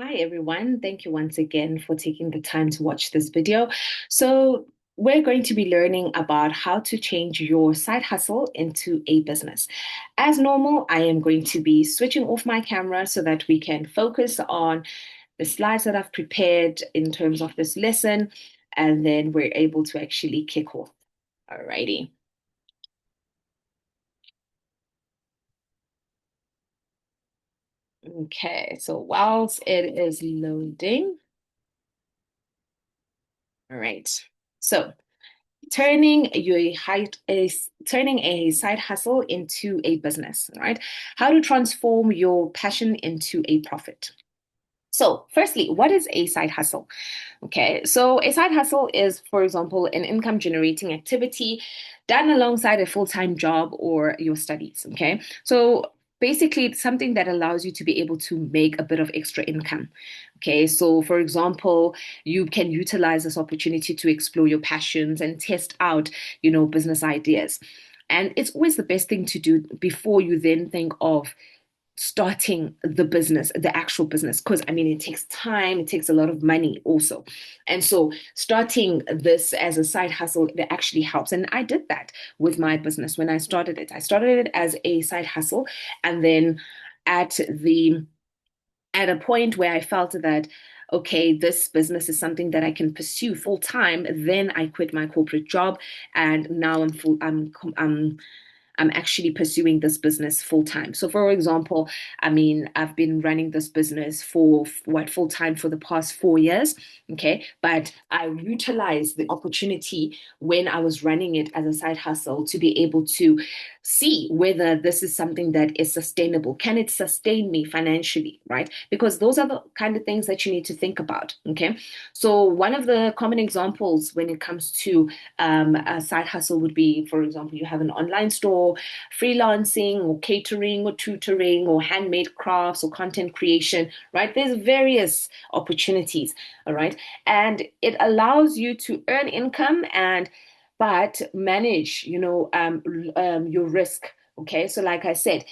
Hi, everyone. Thank you once again for taking the time to watch this video. So, we're going to be learning about how to change your side hustle into a business. As normal, I am going to be switching off my camera so that we can focus on the slides that I've prepared in terms of this lesson, and then we're able to actually kick off. Alrighty. Okay, so whilst it is loading, all right. So, turning a side hustle into a business, right? How to transform your passion into a profit. So, firstly, what is a side hustle? Okay, so a side hustle is, for example, an income generating activity done alongside a full-time job or your studies. Okay, so basically, it's something that allows you to be able to make a bit of extra income. Okay, so for example, you can utilize this opportunity to explore your passions and test out, business ideas. And it's always the best thing to do before you then think of starting the business, the actual business, because I mean, it takes time, it takes a lot of money also. And so, starting this as a side hustle, it actually helps. And I did that with my business when I started it. I started it as a side hustle. And then at the at a point where I felt that, okay, this business is something that I can pursue full time, then I quit my corporate job, and now I'm actually pursuing this business full time. So, for example, I mean, I've been running this business for what full time for the past 4 years. Okay. But I utilized the opportunity when I was running it as a side hustle to be able to see whether this is something that is sustainable. Can it sustain me financially? Right. Because those are the kind of things that you need to think about. Okay. So, one of the common examples when it comes to a side hustle would be, for example, you have an online store, freelancing or catering or tutoring or handmade crafts or content creation, right? There's various opportunities, all right? And it allows you to earn income and but manage, your risk. Okay, so like I said,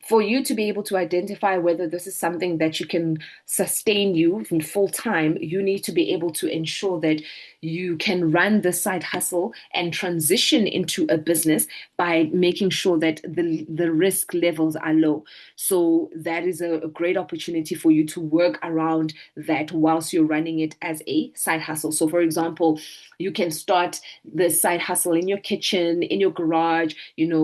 for you to be able to identify whether this is something that you can sustain you in full time, you need to be able to ensure that you can run the side hustle and transition into a business by making sure that the risk levels are low. So that is a great opportunity for you to work around that whilst you're running it as a side hustle. So for example, you can start the side hustle in your kitchen, in your garage,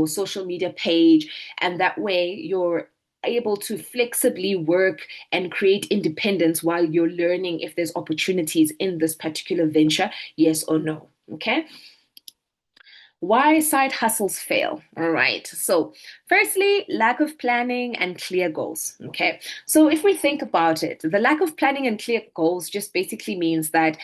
social media page, and that way you're able to flexibly work and create independence while you're learning if there's opportunities in this particular venture, yes or no. Okay. Why side hustles fail? All right. So, firstly, lack of planning and clear goals. Okay. So, if we think about it, the lack of planning and clear goals just basically means that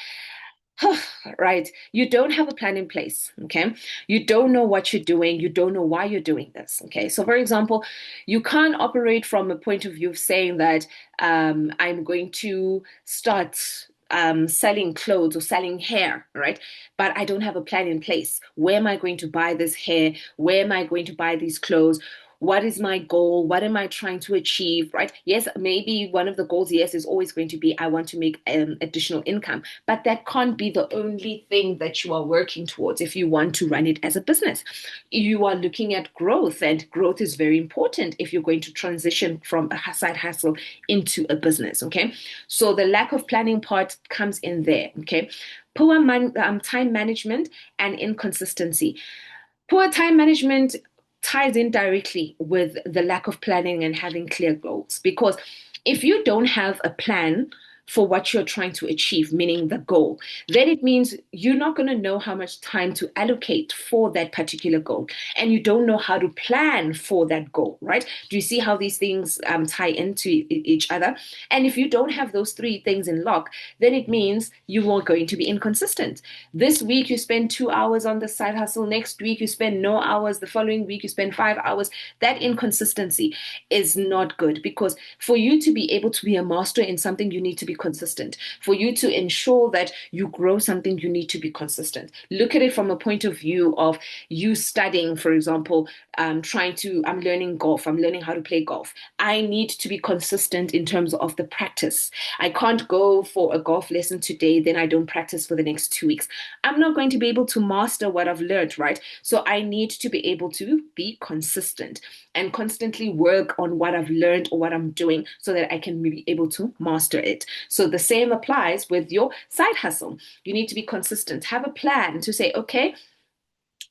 right, you don't have a plan in place. Okay, you don't know what you're doing, you don't know why you're doing this. Okay, so for example, you can't operate from a point of view of saying that I'm going to start selling clothes or selling hair, right? But I don't have a plan in place. Where am I going to buy this hair? Where am I going to buy these clothes? What is my goal? What am I trying to achieve? Right? Yes, maybe one of the goals, yes, is always going to be I want to make additional income, but that can't be the only thing that you are working towards if you want to run it as a business. You are looking at growth, and growth is very important if you're going to transition from a side hustle into a business. Okay, so the lack of planning part comes in there. Okay, time management and inconsistency. Poor time management ties in directly with the lack of planning and having clear goals. Because if you don't have a plan for what you're trying to achieve, meaning the goal, then it means you're not going to know how much time to allocate for that particular goal. And you don't know how to plan for that goal, right? Do you see how these things tie into each other? And if you don't have those three things in lock, then it means you are going to be inconsistent. This week you spend 2 hours on the side hustle. Next week you spend no hours. The following week you spend 5 hours. That inconsistency is not good, because for you to be able to be a master in something, you need to be consistent. For you to ensure that you grow something, you need to be consistent. Look at it from a point of view of you studying, for example, I'm learning golf, I'm learning how to play golf. I need to be consistent in terms of the practice. I can't go for a golf lesson today, then I don't practice for the next 2 weeks. I'm not going to be able to master what I've learned, right? So I need to be able to be consistent and constantly work on what I've learned or what I'm doing so that I can be able to master it. So the same applies with your side hustle. You need to be consistent, have a plan to say, okay,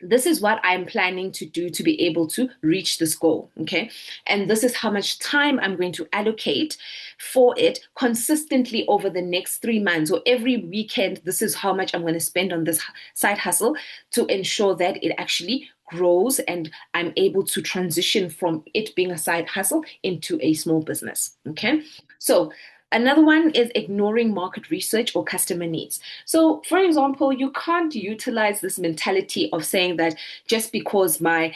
this is what I'm planning to do to be able to reach this goal. Okay. And this is how much time I'm going to allocate for it consistently over the next 3 months or every weekend. This is how much I'm going to spend on this side hustle to ensure that it actually grows and I'm able to transition from it being a side hustle into a small business. Okay. So another one is ignoring market research or customer needs. So, for example, you can't utilize this mentality of saying that just because my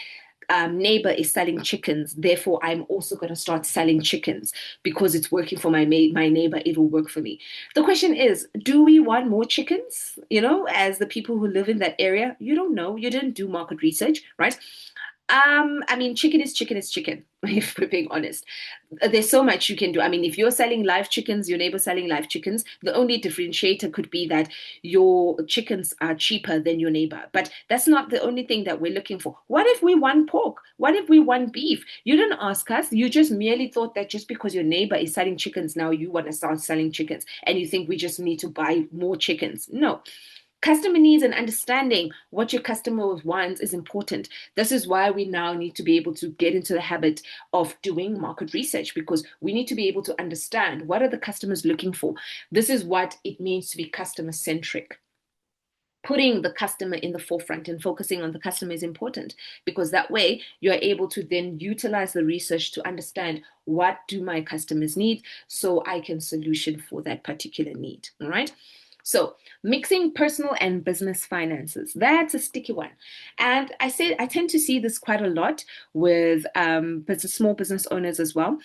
neighbor is selling chickens, therefore I'm also going to start selling chickens because it's working for my neighbor. It will work for me. The question is, do we want more chickens? As the people who live in that area, you don't know. You didn't do market research, right? I mean, chicken is chicken is chicken, if we're being honest. There's so much you can do. I mean, if you're selling live chickens, your neighbor's selling live chickens, the only differentiator could be that your chickens are cheaper than your neighbor. But that's not the only thing that we're looking for. What if we want pork? What if we want beef? You didn't ask us. You just merely thought that just because your neighbor is selling chickens, now you want to start selling chickens. And you think we just need to buy more chickens. No. Customer needs and understanding what your customer wants is important. This is why we now need to be able to get into the habit of doing market research because we need to be able to understand what are the customers looking for. This is what it means to be customer centric. Putting the customer in the forefront and focusing on the customer is important because that way you're able to then utilize the research to understand what do my customers need so I can solution for that particular need. All right. So, mixing personal and business finances, that's a sticky one. And I tend to see this quite a lot with small business owners as well,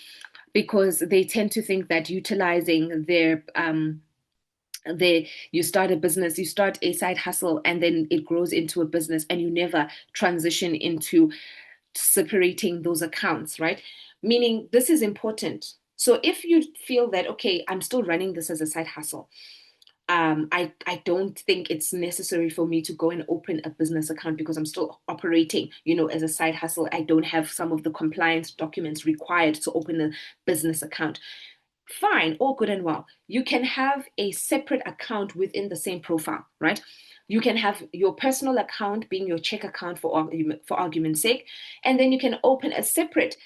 because they tend to think that utilizing you start a business, you start a side hustle, and then it grows into a business, and you never transition into separating those accounts, right? Meaning this is important. So if you feel that, okay, I'm still running this as a side hustle, I don't think it's necessary for me to go and open a business account because I'm still operating, as a side hustle. I don't have some of the compliance documents required to open a business account. Fine, all good and well. You can have a separate account within the same profile, right? You can have your personal account being your check account for argument's sake, and then you can open a separate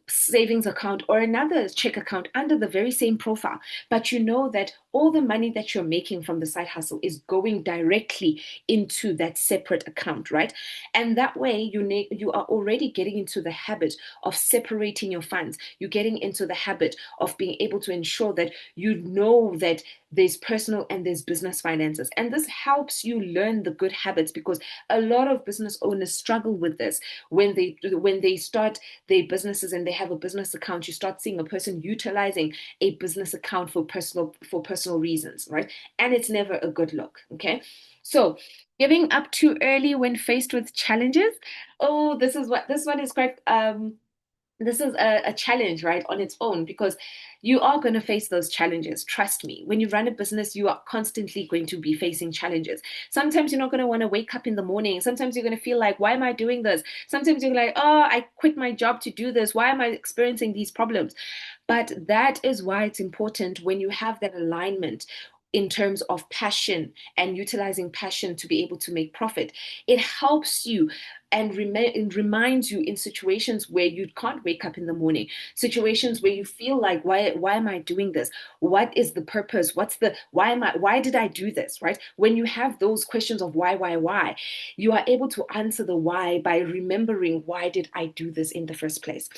savings account or another check account under the very same profile. But you know that all the money that you're making from the side hustle is going directly into that separate account, right? And that way you are already getting into the habit of separating your funds. You're getting into the habit of being able to ensure that you know that there's personal and there's business finances. And this helps you learn the good habits because a lot of business owners struggle with this. When they start their businesses and they have a business account, you start seeing a person utilizing a business account for personal reasons, right? And it's never a good look. Okay. So giving up too early when faced with challenges. Oh, this one is quite this is a challenge, right, on its own, because you are going to face those challenges. Trust me. When you run a business, you are constantly going to be facing challenges. Sometimes you're not going to want to wake up in the morning. Sometimes you're going to feel like, why am I doing this? Sometimes you're like, oh, I quit my job to do this. Why am I experiencing these problems? But that is why it's important when you have that alignment in terms of passion and utilizing passion to be able to make profit. It helps you and reminds you in situations where you can't wake up in the morning, situations where you feel like, why am I doing this? What is the purpose? Why did I do this? Right? When you have those questions of why, you are able to answer the why by remembering, why did I do this in the first place?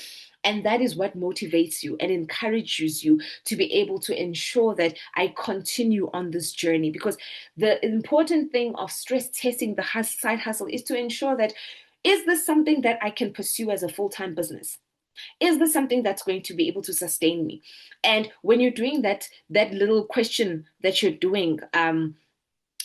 And that is what motivates you and encourages you to be able to ensure that I continue on this journey. Because the important thing of stress testing the side hustle is to ensure that, is this something that I can pursue as a full-time business? Is this something that's going to be able to sustain me? And when you're doing that little question that you're doing,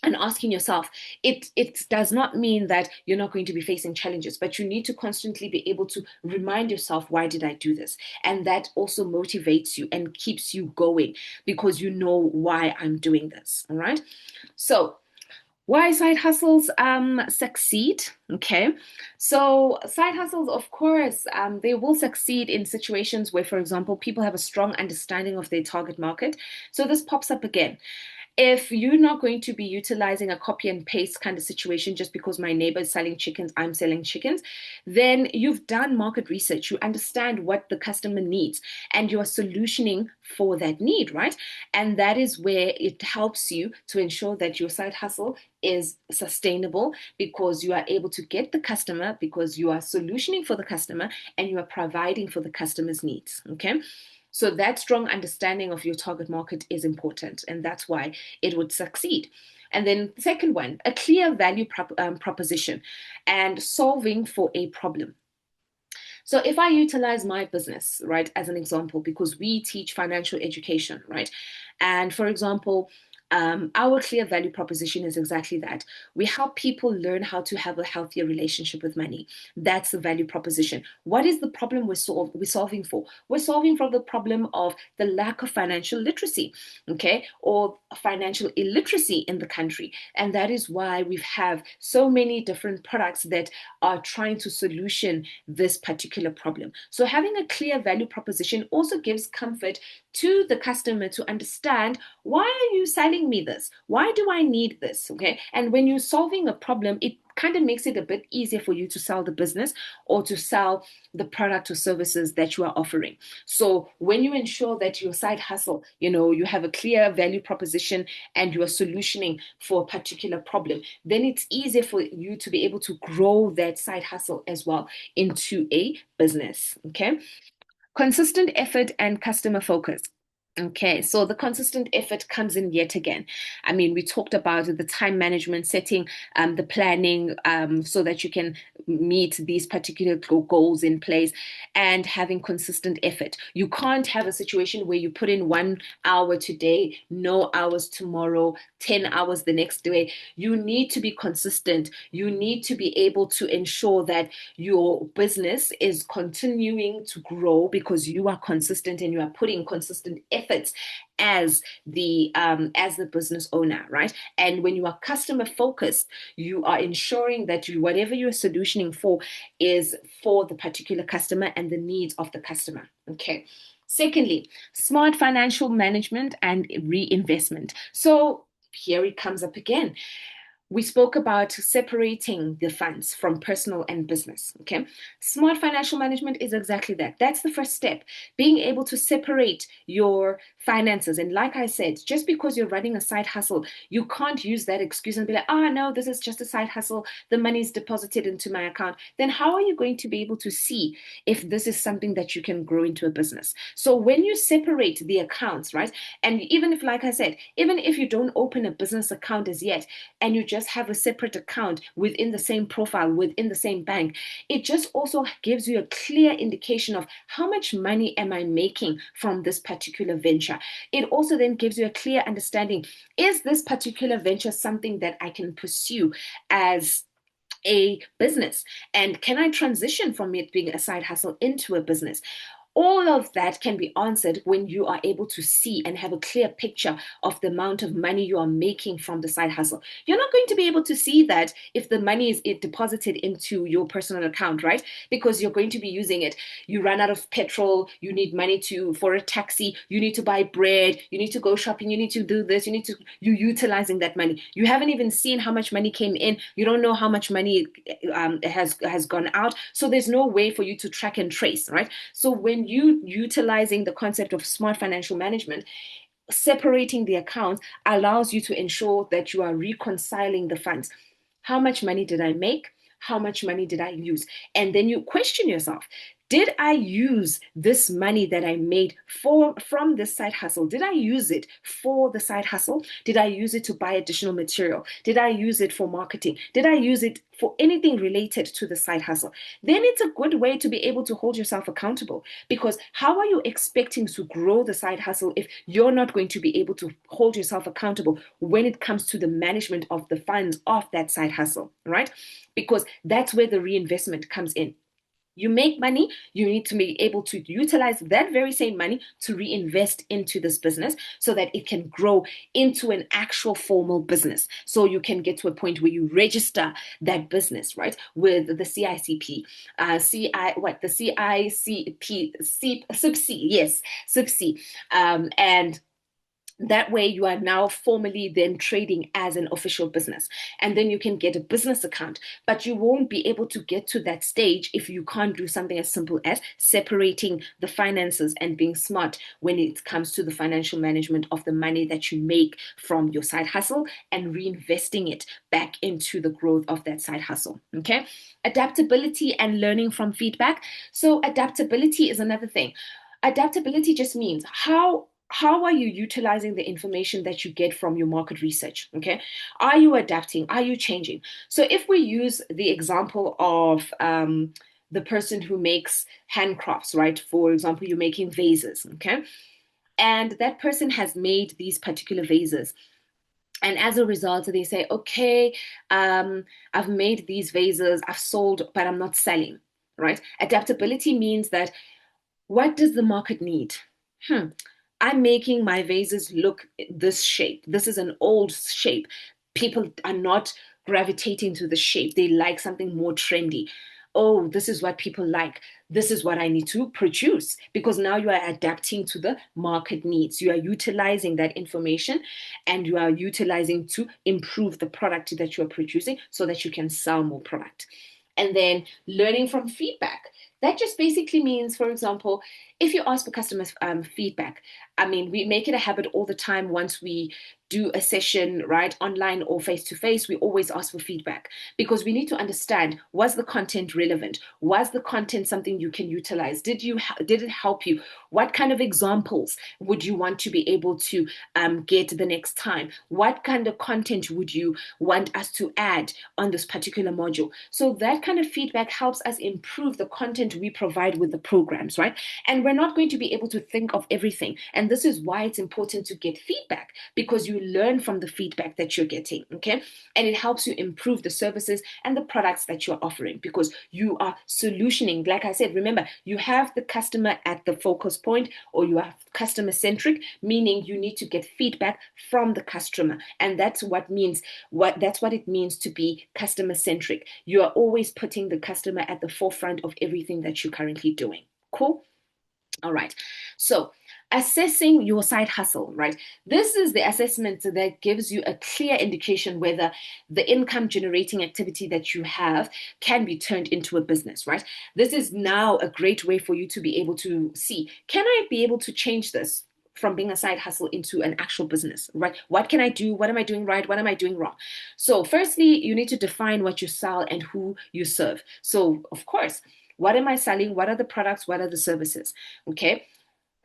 and asking yourself, it does not mean that you're not going to be facing challenges, but you need to constantly be able to remind yourself, why did I do this? And that also motivates you and keeps you going, because you know why I'm doing this. All right. So why side hustles succeed? Okay, so side hustles, of course, they will succeed in situations where, for example, people have a strong understanding of their target market. So this pops up again. If you're not going to be utilizing a copy and paste kind of situation, just because my neighbor is selling chickens, I'm selling chickens, then you've done market research. You understand what the customer needs and you are solutioning for that need, right? And that is where it helps you to ensure that your side hustle is sustainable, because you are able to get the customer, because you are solutioning for the customer and you are providing for the customer's needs. Okay. So that strong understanding of your target market is important, and that's why it would succeed. And then the second one, a clear value proposition and solving for a problem. So if I utilize my business, right, as an example, because we teach financial education, right? And for example, our clear value proposition is exactly that. We help people learn how to have a healthier relationship with money. That's the value proposition. What is the problem we're solving for? We're solving for the problem of the lack of financial literacy, okay, or financial illiteracy in the country. And that is why we have so many different products that are trying to solution this particular problem. So having a clear value proposition also gives comfort to the customer to understand, why are you selling me this? Why do I need this? Okay. And when you're solving a problem, it kind of makes it a bit easier for you to sell the business or to sell the product or services that you are offering. So when you ensure that your side hustle, you have a clear value proposition and you are solutioning for a particular problem, then it's easier for you to be able to grow that side hustle as well into a business. Okay. Consistent effort and customer focus. Okay, so the consistent effort comes in yet again. I mean, we talked about the time management, setting the planning so that you can meet these particular goals in place, and having consistent effort. You can't have a situation where you put in 1 hour today, no hours tomorrow, 10 hours the next day. You need to be consistent. You need to be able to ensure that your business is continuing to grow because you are consistent and you are putting consistent efforts as the business owner, right? And when you are customer focused, you are ensuring that whatever you're solutioning for is for the particular customer and the needs of the customer. Okay. Secondly, smart financial management and reinvestment. So here it comes up again. We spoke about separating the funds from personal and business. Okay. Smart financial management is exactly that. That's the first step, being able to separate your finances. And like I said, just because you're running a side hustle, you can't use that excuse and be like, no, this is just a side hustle. The money is deposited into my account. Then how are you going to be able to see if this is something that you can grow into a business? So when you separate the accounts, right? And even if, like I said, even if you don't open a business account as yet, and you just have a separate account within the same profile, within the same bank, it just also gives you a clear indication of how much money am I making from this particular venture. It also then gives you a clear understanding, is this particular venture something that I can pursue as a business? And can I transition from it being a side hustle into a business? All of that can be answered when you are able to see and have a clear picture of the amount of money you are making from the side hustle. You're not going to be able to see that if the money is deposited into your personal account, right? Because you're going to be using it. You run out of petrol, you need money for a taxi, you need to buy bread, you need to go shopping, you need to do this, you're utilizing that money. You haven't even seen how much money came in. You don't know how much money has gone out. So there's no way for you to track and trace, right? So when you utilizing the concept of smart financial management, separating the accounts allows you to ensure that you are reconciling the funds. How much money did I make? How much money did I lose? And then you question yourself, Did I use this money that I made from this side hustle? Did I use it for the side hustle? Did I use it to buy additional material? Did I use it for marketing? Did I use it for anything related to the side hustle? Then it's a good way to be able to hold yourself accountable, because how are you expecting to grow the side hustle if you're not going to be able to hold yourself accountable when it comes to the management of the funds of that side hustle, right? Because that's where the reinvestment comes in. You make money, you need to be able to utilize that very same money to reinvest into this business so that it can grow into an actual formal business. So you can get to a point where you register that business, right, with the CICP, the CICP, SIPC, yes, SIPC, and that way you are now formally then trading as an official business, and then you can get a business account. But you won't be able to get to that stage if you can't do something as simple as separating the finances and being smart when it comes to the financial management of the money that you make from your side hustle and reinvesting it back into the growth of that side hustle. Okay, adaptability and learning from feedback. So adaptability is another thing. Adaptability just means how are you utilizing the information that you get from your market research? Okay, are you adapting? Are you changing? So if we use the example of the person who makes handcrafts, right? For example, you're making vases, okay, and that person has made these particular vases, and as a result they say, okay, I've made these vases, I've sold, but I'm not selling, right? Adaptability means that, what does the market need? I'm making my vases look this shape. This is an old shape. People are not gravitating to the shape. They like something more trendy. Oh, this is what people like. This is what I need to produce, because now you are adapting to the market needs. You are utilizing that information and you are utilizing to improve the product that you are producing so that you can sell more product. And then learning from feedback. That just basically means, for example, if you ask for customers feedback, I mean, we make it a habit all the time. Once we do a session, right, online or face to face, we always ask for feedback, because we need to understand, was the content relevant? Was the content something you can utilize? Did it help you? What kind of examples would you want to be able to get the next time? What kind of content would you want us to add on this particular module? So that kind of feedback helps us improve the content we provide with the programs, right? And we're not going to be able to think of everything. And this is why it's important to get feedback, because you learn from the feedback that you're getting, okay? And it helps you improve the services and the products that you're offering, because you are solutioning. Like I said, remember, you have the customer at the focus point, or you are customer centric, meaning you need to get feedback from the customer. And that's what it means to be customer centric. You are always putting the customer at the forefront of everything that you're currently doing. Cool? All right. So assessing your side hustle, right? This is the assessment that gives you a clear indication whether the income generating activity that you have can be turned into a business, right? This is now a great way for you to be able to see, can I be able to change this from being a side hustle into an actual business, right? What can I do? What am I doing right? What am I doing wrong? So firstly, you need to define what you sell and who you serve. So of course, what am I selling? What are the products? What are the services? Okay.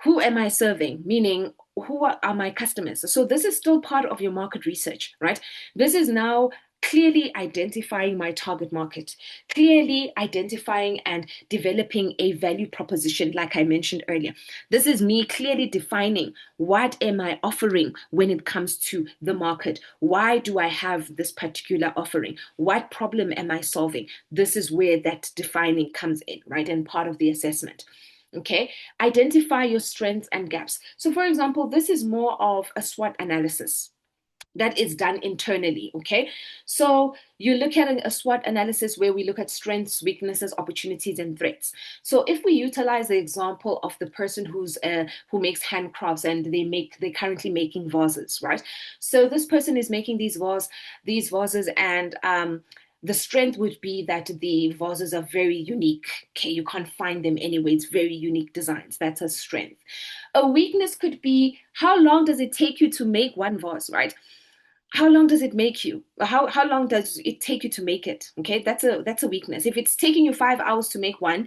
Who am I serving? Meaning, who are my customers? So this is still part of your market research, right? This is now clearly identifying my target market, clearly identifying and developing a value proposition, like I mentioned earlier. This is me clearly defining, what am I offering when it comes to the market? Why do I have this particular offering? What problem am I solving? This is where that defining comes in, right? And part of the assessment. Okay, identify your strengths and gaps. So, for example, this is more of a SWOT analysis that is done internally. Okay, so you look at a SWOT analysis where we look at strengths, weaknesses, opportunities, and threats. So if we utilize the example of the person who makes handcrafts, and they're currently making vases, right? So this person is making these vases, and the strength would be that the vases are very unique. Okay, you can't find them anywhere. It's very unique designs. That's a strength. A weakness could be, how long does it take you to make one vase, right? How long does it make you? How long does it take you to make it? Okay, that's a weakness. If it's taking you 5 hours to make one,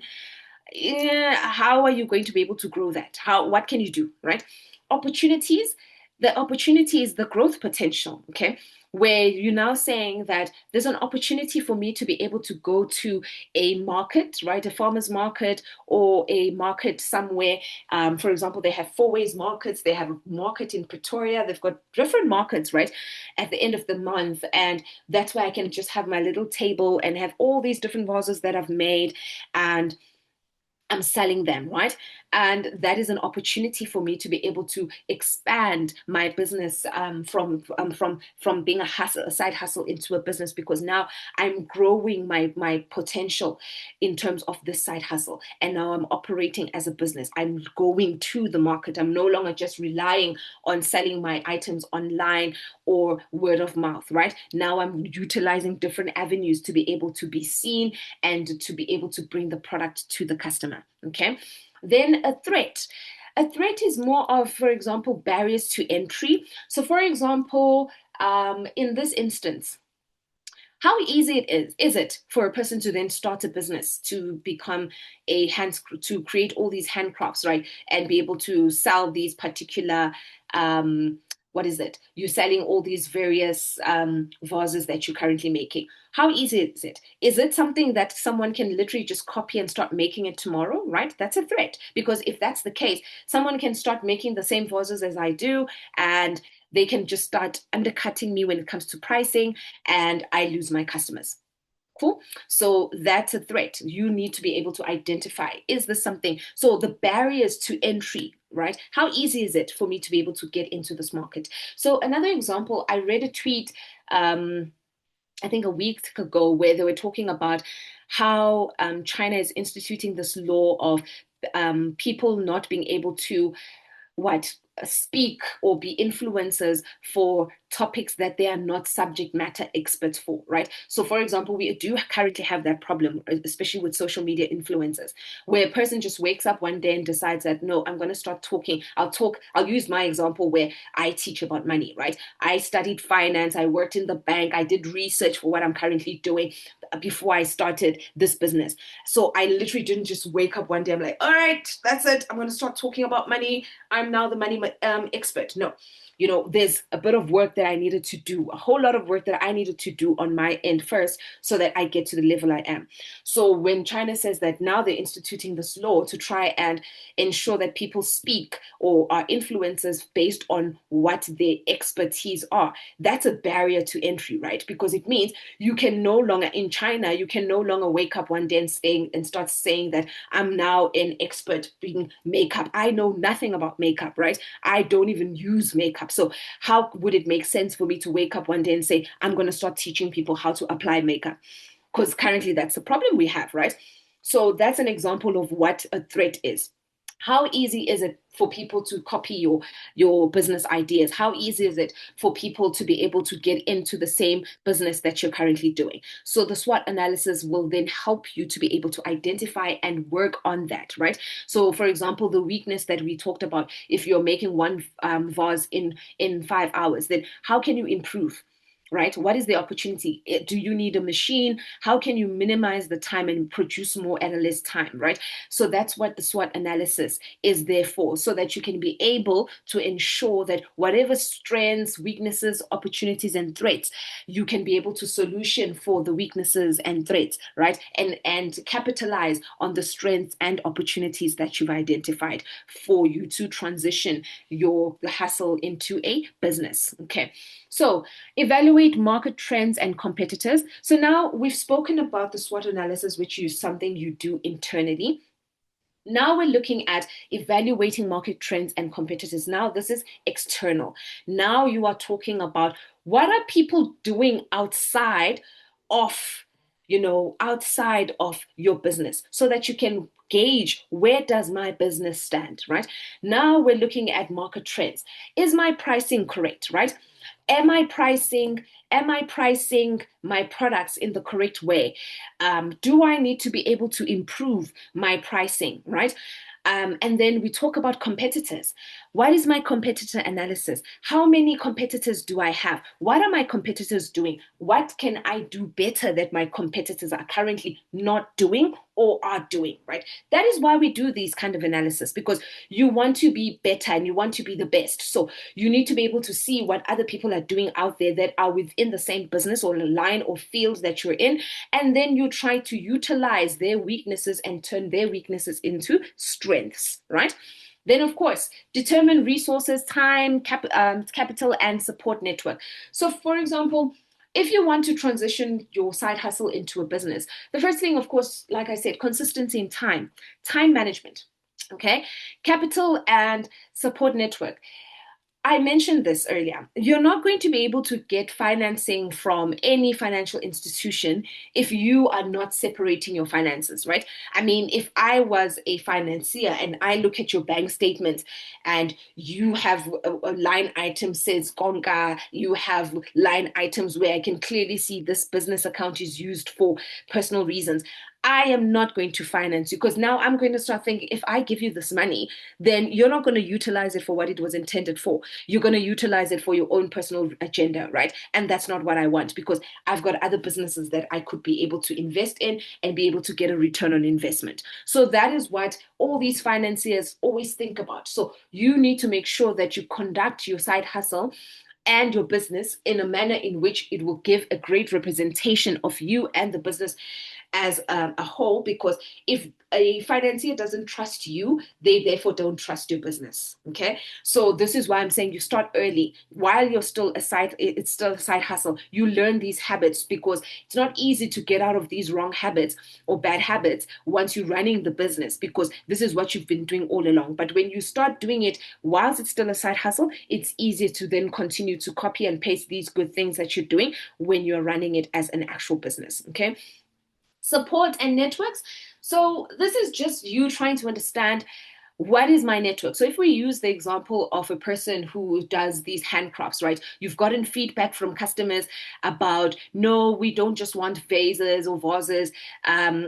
Yeah, how are you going to be able to grow that? What can you do, right? Opportunities, the opportunity is the growth potential, okay? Where you're now saying that there's an opportunity for me to be able to go to a market, right? A farmer's market or a market somewhere. For example, they have four ways markets. They have a market in Pretoria. They've got different markets, right? At the end of the month. And that's where I can just have my little table and have all these different vases that I've made. And I'm selling them, right? And that is an opportunity for me to be able to expand my business from being a hustle, a side hustle, into a business, because now I'm growing my potential in terms of this side hustle, and now I'm operating as a business. I'm going to the market. I'm no longer just relying on selling my items online or word of mouth, right? Now I'm utilizing different avenues to be able to be seen and to be able to bring the product to the customer. Okay. Then a threat. A threat is more of, for example, barriers to entry. So, for example, in this instance, how easy it is it for a person to then start a business, to become a hand, to create all these handcrafts, right, and be able to sell these particular what is it, you're selling all these various vases that you're currently making. How easy is it something that someone can literally just copy and start making it tomorrow, right? That's a threat, because if that's the case, someone can start making the same vases as I do, and they can just start undercutting me when it comes to pricing, and I lose my customers. Cool. So that's a threat. You need to be able to identify, is this something? So the barriers to entry, right? How easy is it for me to be able to get into this market? So another example, I read a tweet, I think a week ago, where they were talking about how China is instituting this law of people not being able to what speak or be influencers for topics that they are not subject matter experts for, right? So, for example, we do currently have that problem, especially with social media influencers, where a person just wakes up one day and decides that, no, I'm going to start talking. I'll use my example where I teach about money, right? I studied finance, I worked in the bank, I did research for what I'm currently doing before I started this business. So I literally didn't just wake up one day, I'm like, all right, that's it, I'm going to start talking about money. I'm now the money expert. No, there's a bit of work that I needed to do, a whole lot of work that I needed to do on my end first, so that I get to the level I am. So when China says that now they're instituting this law to try and ensure that people speak or are influencers based on what their expertise are, that's a barrier to entry, right? Because it means you can no longer, in China, you can no longer wake up one day and start saying that I'm now an expert in makeup. I know nothing about makeup, right? I don't even use makeup. So how would it make sense for me to wake up one day and say, I'm going to start teaching people how to apply makeup? Because currently that's the problem we have, right? So that's an example of what a threat is. How easy is it for people to copy your business ideas? How easy is it for people to be able to get into the same business that you're currently doing? So the SWOT analysis will then help you to be able to identify and work on that, right? So for example, the weakness that we talked about, if you're making one vase in 5 hours, then how can you improve? Right? What is the opportunity? Do you need a machine? How can you minimize the time and produce more at a less time, right? So that's what the SWOT analysis is there for, so that you can be able to ensure that whatever strengths, weaknesses, opportunities, and threats, you can be able to solution for the weaknesses and threats, right? And capitalize on the strengths and opportunities that you've identified for you to transition the hustle into a business. Okay. So evaluate market trends and competitors. So now we've spoken about the SWOT analysis, which is something you do internally. Now we're looking at evaluating market trends and competitors. Now this is external. Now you are talking about what are people doing of, outside of your business, so that you can gauge, where does my business stand, right? Now we're looking at market trends. Is my pricing correct, right? Am I pricing my products in the correct way? Do I need to be able to improve my pricing, right? And then we talk about competitors. What is my competitor analysis? How many competitors do I have? What are my competitors doing? What can I do better that my competitors are currently not doing or are doing, right? That is why we do these kind of analysis, because you want to be better and you want to be the best. So you need to be able to see what other people are doing out there that are within the same business or line or field that you're in. And then you try to utilize their weaknesses and turn their weaknesses into strengths, right? Then, of course, determine resources, time, capital, and support network. So, for example, if you want to transition your side hustle into a business, the first thing, of course, like I said, consistency in time management, okay, capital and support network. I mentioned this earlier. You're not going to be able to get financing from any financial institution if you are not separating your finances, right? I mean, if I was a financier and I look at your bank statements and you have a line item says Konga, you have line items where I can clearly see this business account is used for personal reasons. I am not going to finance you, because now I'm going to start thinking, if I give you this money, then you're not going to utilize it for what it was intended for. You're going to utilize it for your own personal agenda, right? And that's not what I want, because I've got other businesses that I could be able to invest in and be able to get a return on investment. So that is what all these financiers always think about. So you need to make sure that you conduct your side hustle and your business in a manner in which it will give a great representation of you and the business as a whole, because if a financier doesn't trust you, they therefore don't trust your business. Okay, so this is why I'm saying you start early while you're still it's still a side hustle. You learn these habits, because it's not easy to get out of these wrong habits or bad habits once you're running the business, because this is what you've been doing all along. But when you start doing it whilst it's still a side hustle, it's easier to then continue to copy and paste these good things that you're doing when you're running it as an actual business. Okay, support and networks. So this is just you trying to understand, what is my network? So if we use the example of a person who does these handcrafts, right? You've gotten feedback from customers about, no, we don't just want vases or vases.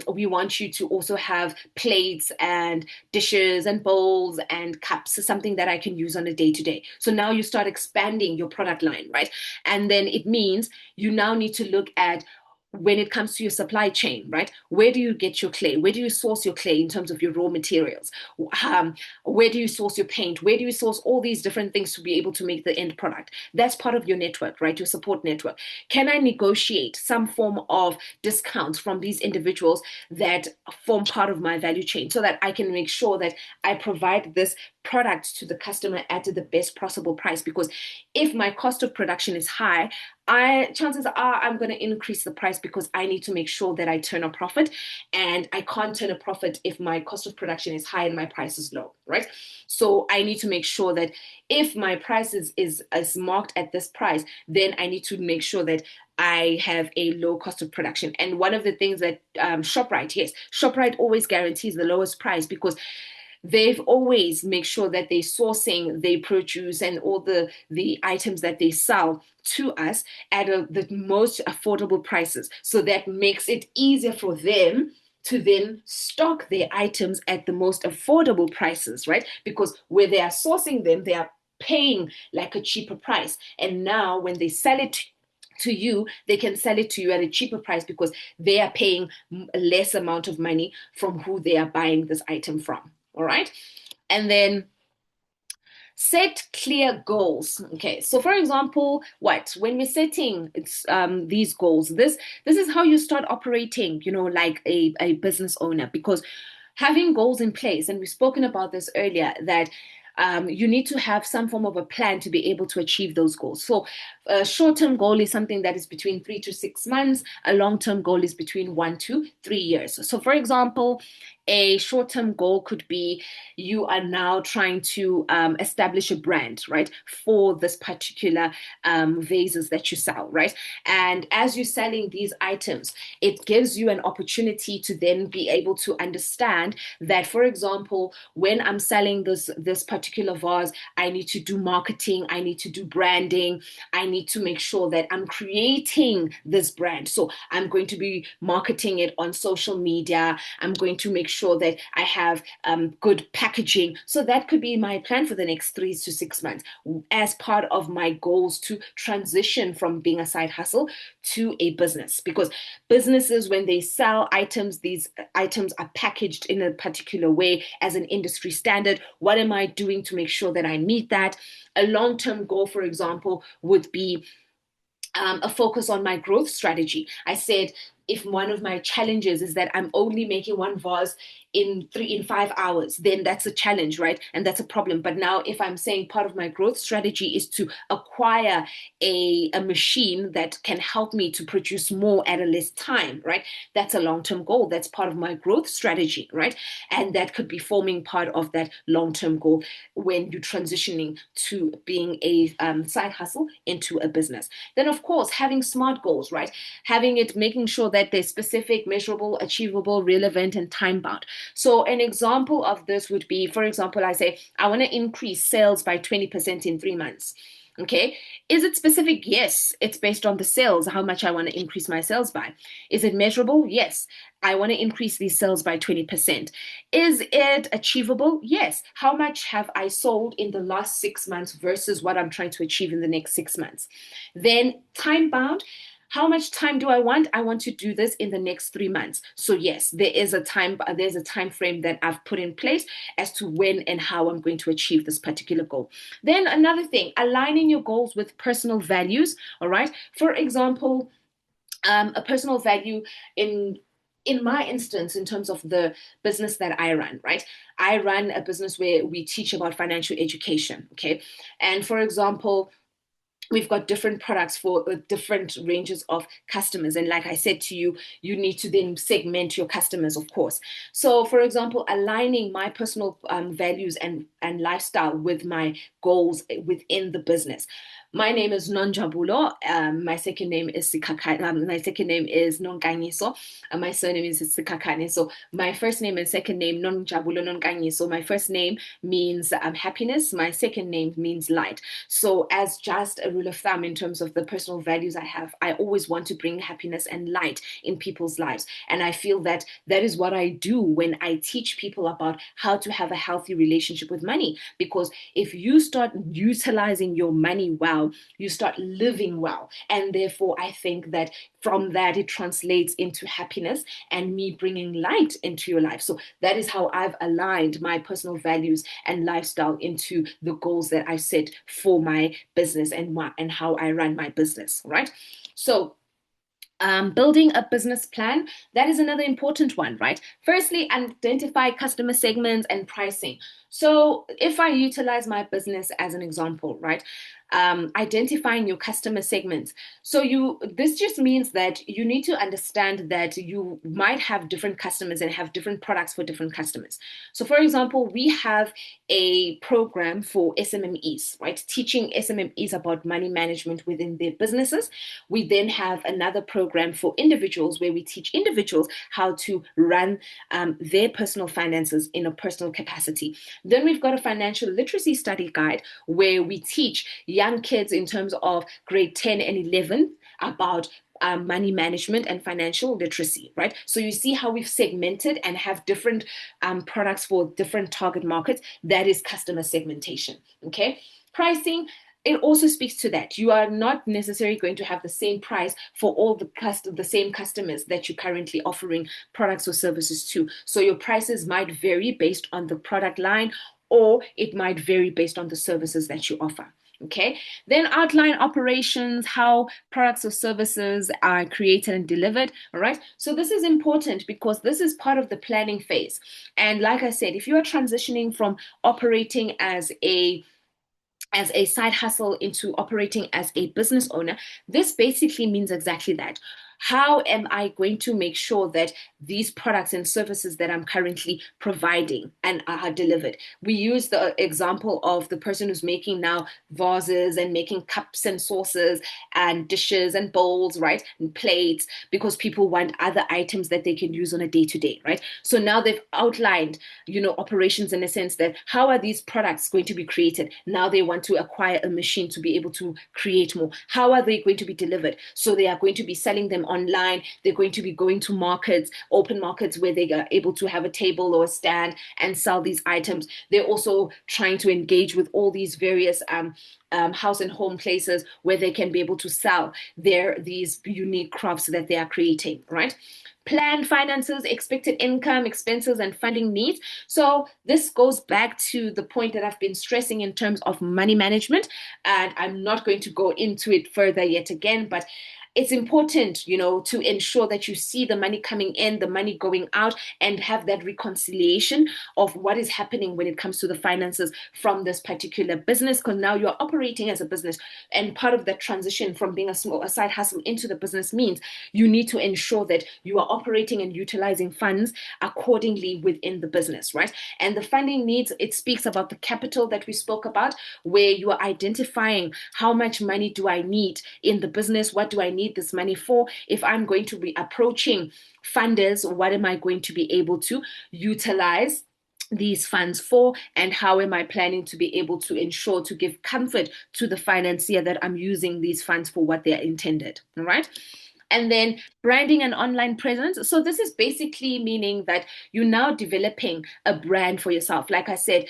We want you to also have plates and dishes and bowls and cups, something that I can use on a day to day. So now you start expanding your product line, right? And then it means you now need to look at, when it comes to your supply chain, right? Where do you get your clay? Where do you source your clay in terms of your raw materials? Where do you source your paint? Where do you source all these different things to be able to make the end product? That's part of your network, right? Your support network. Can I negotiate some form of discounts from these individuals that form part of my value chain, so that I can make sure that I provide this product to the customer at the best possible price? Because if my cost of production is high, chances are I'm going to increase the price, because I need to make sure that I turn a profit, and I can't turn a profit if my cost of production is high and my price is low, right? So I need to make sure that if my price is marked at this price, then I need to make sure that I have a low cost of production. And one of the things that ShopRite always guarantees the lowest price, because they've always make sure that they're sourcing their produce and all the items that they sell to us at the most affordable prices. So that makes it easier for them to then stock their items at the most affordable prices, right? Because where they are sourcing them, they are paying like a cheaper price. And now when they sell it to you, they can sell it to you at a cheaper price, because they are paying a less amount of money from who they are buying this item from. All right. And then set clear goals. Okay, so for example, when we're setting these goals, this is how you start operating, like a business owner, because having goals in place, and we've spoken about this earlier, that you need to have some form of a plan to be able to achieve those goals. So a short-term goal is something that is between 3 to 6 months. A long-term goal is between 1 to 3 years. So for example, a short-term goal could be, you are now trying to establish a brand, right, for this particular vases that you sell, right? And as you're selling these items, it gives you an opportunity to then be able to understand that, for example, when I'm selling this particular vase, I need to do marketing, I need to do branding, I need to make sure that I'm creating this brand. So I'm going to be marketing it on social media. I'm going to make sure that I have good packaging. So that could be my plan for the next 3 to 6 months as part of my goals to transition from being a side hustle to a business. Because businesses, when they sell items, these items are packaged in a particular way as an industry standard. What am I doing to make sure that I meet that? A long-term goal, for example, would be a focus on my growth strategy. I said, if one of my challenges is that I'm only making one vase in 5 hours, then that's a challenge, right? And that's a problem. But now if I'm saying part of my growth strategy is to acquire a machine that can help me to produce more at a less time, right? That's a long-term goal. That's part of my growth strategy, right? And that could be forming part of that long-term goal when you're transitioning to being a side hustle into a business. Then of course, having SMART goals, right? Having it, making sure that they're specific, measurable, achievable, relevant, and time bound. So an example of this would be, for example, I say, I want to increase sales by 20% in 3 months. Okay. Is it specific? Yes. It's based on the sales, how much I want to increase my sales by. Is it measurable? Yes. I want to increase these sales by 20%. Is it achievable? Yes. How much have I sold in the last 6 months versus what I'm trying to achieve in the next 6 months? Then time bound. How much time do I want? I want to do this in the next 3 months. So yes, there's a time frame that I've put in place as to when and how I'm going to achieve this particular goal. Then another thing, aligning your goals with personal values. All right. For example, a personal value in my instance, in terms of the business that I run, right? I run a business where we teach about financial education. Okay. And for example, we've got different products for different ranges of customers. And like I said to you, you need to then segment your customers, of course. So, for example, aligning my personal values and lifestyle with my goals within the business. My name is Nonjabulo. My second name is Sikakane. My second name is Nonkanyiso. My surname is Sikakane. So my first name and second name Nonjabulo Nonkanyiso. My first name means happiness. My second name means light. So as just a rule of thumb in terms of the personal values I have, I always want to bring happiness and light in people's lives. And I feel that that is what I do when I teach people about how to have a healthy relationship with money. Because if you start utilizing your money well, you start living well. And therefore, I think that from that, it translates into happiness and me bringing light into your life. So that is how I've aligned my personal values and lifestyle into the goals that I set for my business and how I run my business, right? So building a business plan, that is another important one, right? Firstly, identify customer segments and pricing. So if I utilize my business as an example, right? Identifying your customer segments. So this just means that you need to understand that you might have different customers and have different products for different customers. So for example, we have a program for SMMEs, right? Teaching SMMEs about money management within their businesses. We then have another program for individuals where we teach individuals how to run their personal finances in a personal capacity. Then we've got a financial literacy study guide where we teach young kids in terms of grade 10 and 11 about money management and financial literacy, right? So you see how we've segmented and have different products for different target markets. That is customer segmentation, okay? Pricing, it also speaks to that. You are not necessarily going to have the same price for all the same customers that you're currently offering products or services to. So your prices might vary based on the product line, or it might vary based on the services that you offer. Okay, then outline operations, how products or services are created and delivered. All right, so this is important because this is part of the planning phase. And like I said, if you are transitioning from operating as a side hustle into operating as a business owner, this basically means exactly that. How am I going to make sure that these products and services that I'm currently providing and are delivered? We use the example of the person who's making now vases and making cups and saucers and dishes and bowls, right? And plates, because people want other items that they can use on a day-to-day, right? So now they've outlined, operations in a sense that how are these products going to be created? Now they want to acquire a machine to be able to create more. How are they going to be delivered? So they are going to be selling them online. They're going to be going to markets, open markets where they are able to have a table or a stand and sell these items. They're also trying to engage with all these various house and home places where they can be able to sell these unique crafts that they are creating, right? Plan finances, expected income, expenses, and funding needs. So this goes back to the point that I've been stressing in terms of money management, and I'm not going to go into it further yet again, but it's important, to ensure that you see the money coming in, the money going out, and have that reconciliation of what is happening when it comes to the finances from this particular business, because now you're operating as a business. And part of that transition from being a side hustle into the business means you need to ensure that you are operating and utilizing funds accordingly within the business, right? And the funding needs, it speaks about the capital that we spoke about, where you are identifying how much money do I need in the business, what do I need this money for? If I'm going to be approaching funders, what am I going to be able to utilize these funds for, and how am I planning to be able to ensure to give comfort to the financier that I'm using these funds for what they're intended, all right? And then branding and online presence. So this is basically meaning that you're now developing a brand for yourself. Like I said,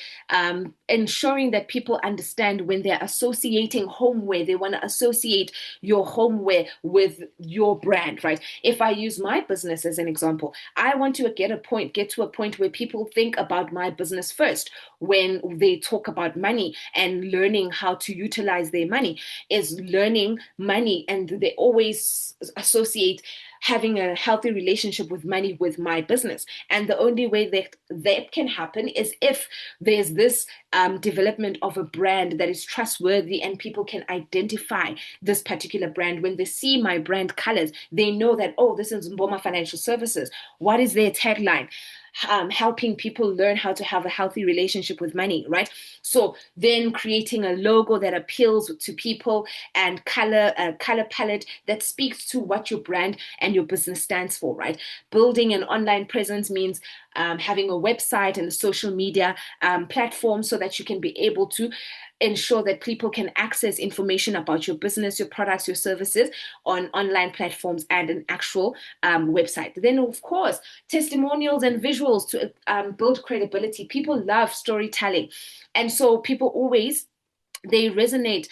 ensuring that people understand when they're associating homeware, they want to associate your homeware with your brand, right? If I use my business as an example, I want to get to a point where people think about my business first when they talk about money, and learning how to utilize their money is learning money, and they always associate having a healthy relationship with money with my business. And the only way that can happen is if there's this development of a brand that is trustworthy, and people can identify this particular brand. When they see my brand colors, they know that, oh, this is Mboma Financial Services. What is their tagline? Helping people learn how to have a healthy relationship with money, right? So then creating a logo that appeals to people, and color palette that speaks to what your brand and your business stands for, right? Building an online presence means having a website and a social media platform, so that you can be able to ensure that people can access information about your business, your products, your services on online platforms and an actual website. Then, of course, testimonials and visuals to build credibility. People love storytelling. And so people always, they resonate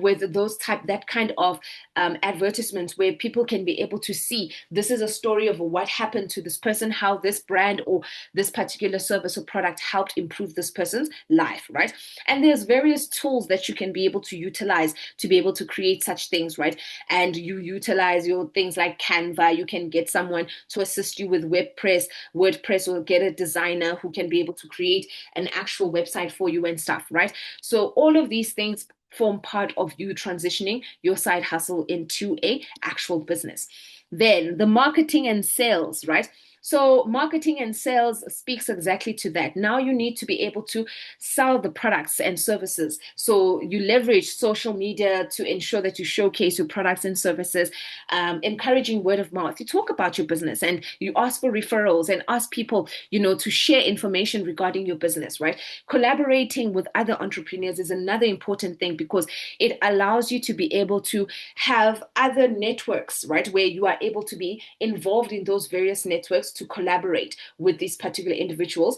with that kind of advertisements, where people can be able to see this is a story of what happened to this person, how this brand or this particular service or product helped improve this person's life, right? And there's various tools that you can be able to utilize to be able to create such things, right? And you utilize your things like Canva. You can get someone to assist you with WordPress, or get a designer who can be able to create an actual website for you and stuff, right? So all of these things form part of you transitioning your side hustle into a actual business. Then the marketing and sales, right? So marketing and sales speaks exactly to that. Now you need to be able to sell the products and services. So you leverage social media to ensure that you showcase your products and services, encouraging word of mouth. You talk about your business and you ask for referrals and ask people, to share information regarding your business, right? Collaborating with other entrepreneurs is another important thing, because it allows you to be able to have other networks, right? Where you are able to be involved in those various networks to collaborate with these particular individuals,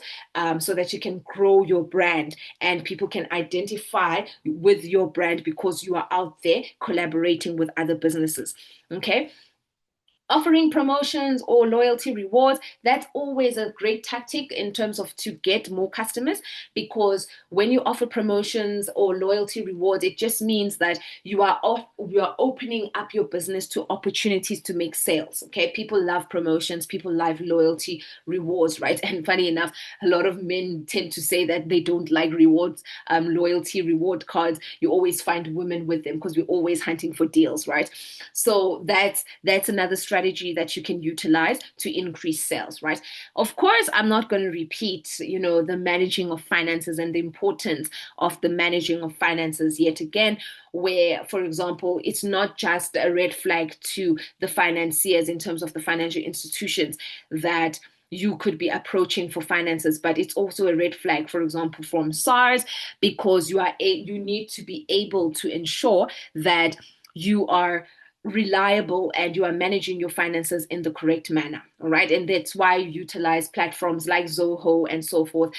so that you can grow your brand and people can identify with your brand because you are out there collaborating with other businesses. Okay. Offering promotions or loyalty rewards, that's always a great tactic in terms of to get more customers, because when you offer promotions or loyalty rewards, it just means that you are opening up your business to opportunities to make sales. Okay, people love promotions, people love loyalty rewards, right? And funny enough, a lot of men tend to say that they don't like rewards, loyalty reward cards. You always find women with them because we're always hunting for deals, right? So that's another strategy that you can utilize to increase sales, right? Of course, I'm not going to repeat, the managing of finances and the importance of the managing of finances yet again, where, for example, it's not just a red flag to the financiers in terms of the financial institutions that you could be approaching for finances, but it's also a red flag, for example, from SARS, because you need to be able to ensure that you are reliable and you are managing your finances in the correct manner. All right. And that's why you utilize platforms like Zoho and so forth,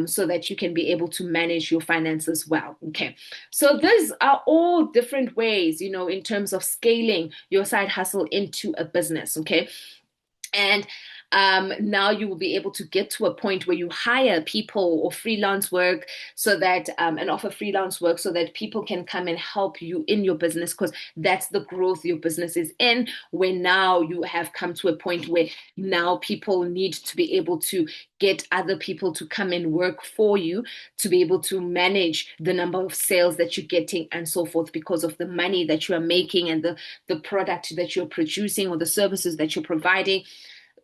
so that you can be able to manage your finances well. Okay. So these are all different ways, in terms of scaling your side hustle into a business. Okay. And now you will be able to get to a point where you hire people or freelance work so that and offer freelance work so that people can come and help you in your business, because that's the growth your business is in, where now you have come to a point where now people need to be able to get other people to come and work for you to be able to manage the number of sales that you're getting and so forth, because of the money that you are making and the product that you're producing or the services that you're providing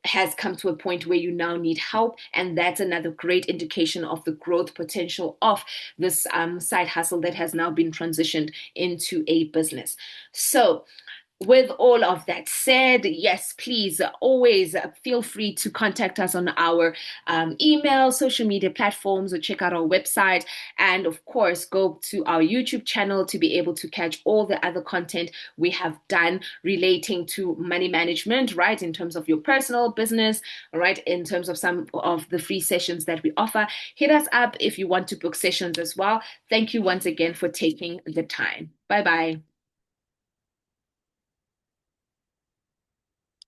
has come to a point where you now need help. And that's another great indication of the growth potential of this side hustle that has now been transitioned into a business. So with all of that said, yes, please always feel free to contact us on our email, social media platforms, or check out our website. And of course, go to our YouTube channel to be able to catch all the other content we have done relating to money management, right? In terms of your personal business, right? In terms of some of the free sessions that we offer. Hit us up if you want to book sessions as well. Thank you once again for taking the time. Bye bye.